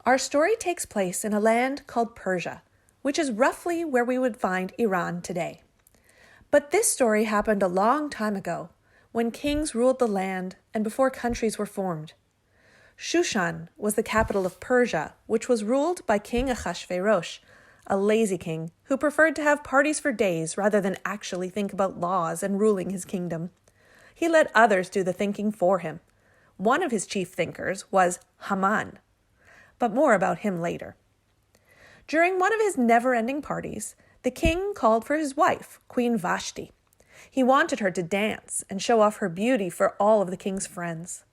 Our story takes place in a land called Persia, which is roughly where we would find Iran today. But this story happened a long time ago, when kings ruled the land and before countries were formed. Shushan was the capital of Persia, which was ruled by King Ahasuerus, a lazy king who preferred to have parties for days rather than actually think about laws and ruling his kingdom. He let others do the thinking for him. One of his chief thinkers was Haman, but more about him later. During one of his never-ending parties, the king called for his wife, Queen Vashti. He wanted her to dance and show off her beauty for all of the king's friends.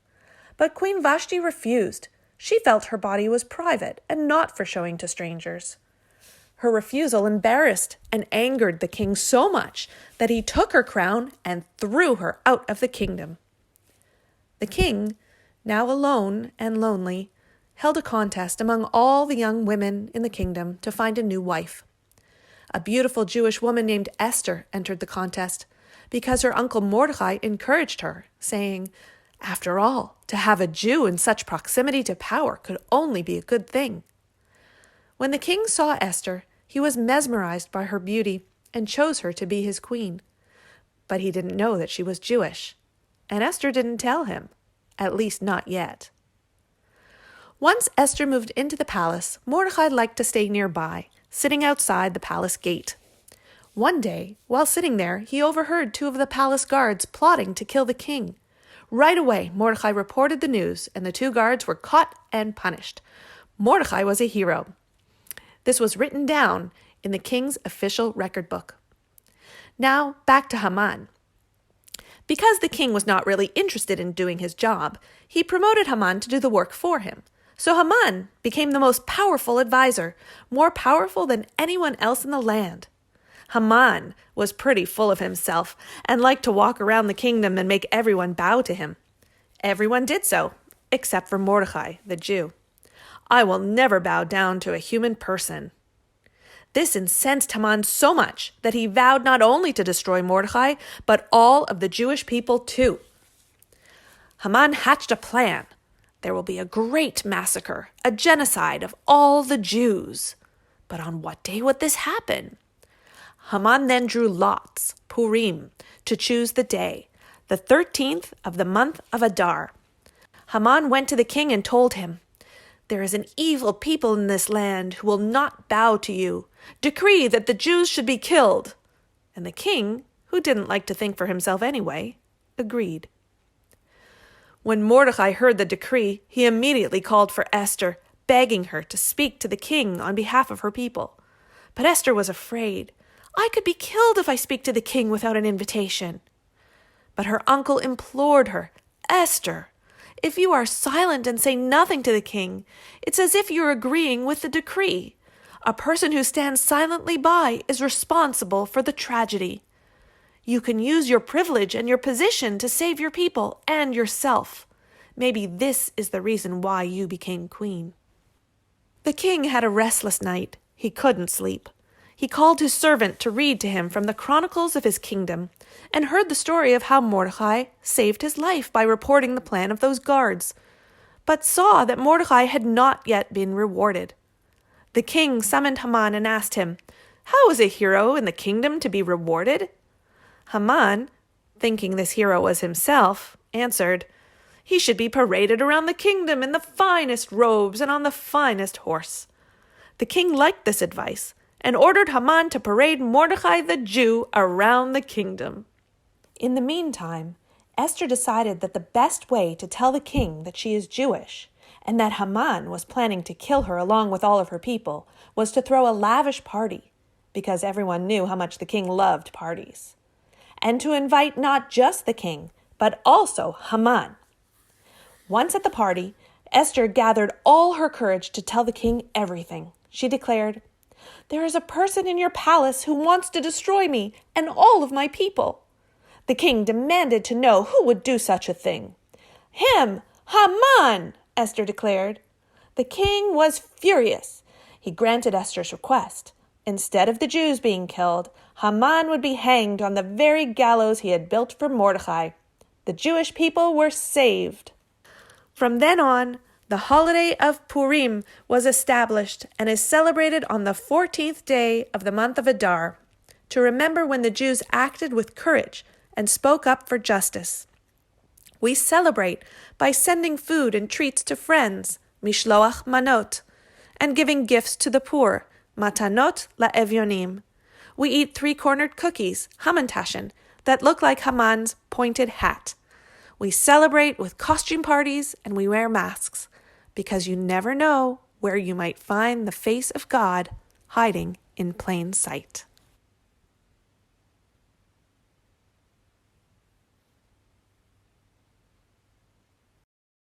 But Queen Vashti refused. She felt her body was private and not for showing to strangers. Her refusal embarrassed and angered the king so much that he took her crown and threw her out of the kingdom. The king, now alone and lonely, held a contest among all the young women in the kingdom to find a new wife. A beautiful Jewish woman named Esther entered the contest because her uncle Mordecai encouraged her, saying, "After all, to have a Jew in such proximity to power could only be a good thing." When the king saw Esther, he was mesmerized by her beauty and chose her to be his queen. But he didn't know that she was Jewish, and Esther didn't tell him, at least not yet. Once Esther moved into the palace, Mordecai liked to stay nearby, sitting outside the palace gate. One day, while sitting there, he overheard two of the palace guards plotting to kill the king. Right away, Mordecai reported the news, and the two guards were caught and punished. Mordecai was a hero. This was written down in the king's official record book. Now, back to Haman. Because the king was not really interested in doing his job, he promoted Haman to do the work for him. So Haman became the most powerful advisor, more powerful than anyone else in the land. Haman was pretty full of himself and liked to walk around the kingdom and make everyone bow to him. Everyone did so, except for Mordecai, the Jew. "I will never bow down to a human person." This incensed Haman so much that he vowed not only to destroy Mordecai, but all of the Jewish people too. Haman hatched a plan. There will be a great massacre, a genocide of all the Jews. But on what day would this happen? Haman then drew lots, Purim, to choose the day, the 13th of the month of Adar. Haman went to the king and told him, "There is an evil people in this land who will not bow to you. Decree that the Jews should be killed." And the king, who didn't like to think for himself anyway, agreed. When Mordecai heard the decree, he immediately called for Esther, begging her to speak to the king on behalf of her people. But Esther was afraid. "I could be killed if I speak to the king without an invitation." But her uncle implored her, "Esther, if you are silent and say nothing to the king, it's as if you're agreeing with the decree. A person who stands silently by is responsible for the tragedy. You can use your privilege and your position to save your people and yourself. Maybe this is the reason why you became queen." The king had a restless night. He couldn't sleep. He called his servant to read to him from the chronicles of his kingdom, and heard the story of how Mordecai saved his life by reporting the plan of those guards, but saw that Mordecai had not yet been rewarded. The king summoned Haman and asked him, "How is a hero in the kingdom to be rewarded?" Haman, thinking this hero was himself, answered, "He should be paraded around the kingdom in the finest robes and on the finest horse." The king liked this advice and ordered Haman to parade Mordecai the Jew around the kingdom. In the meantime, Esther decided that the best way to tell the king that she is Jewish and that Haman was planning to kill her along with all of her people was to throw a lavish party, because everyone knew how much the king loved parties, and to invite not just the king, but also Haman. Once at the party, Esther gathered all her courage to tell the king everything. She declared, "There is a person in your palace who wants to destroy me and all of my people." The king demanded to know who would do such a thing. "Him, Haman," Esther declared. The king was furious. He granted Esther's request. Instead of the Jews being killed, Haman would be hanged on the very gallows he had built for Mordecai. The Jewish people were saved. From then on, The holiday of Purim was established and is celebrated on the 14th day of the month of Adar, to remember when the Jews acted with courage and spoke up for justice. We celebrate by sending food and treats to friends, mishloach manot, and giving gifts to the poor, matanot la'evyonim. We eat three-cornered cookies, hamantaschen, that look like Haman's pointed hat. We celebrate with costume parties and we wear masks, because you never know where you might find the face of God hiding in plain sight.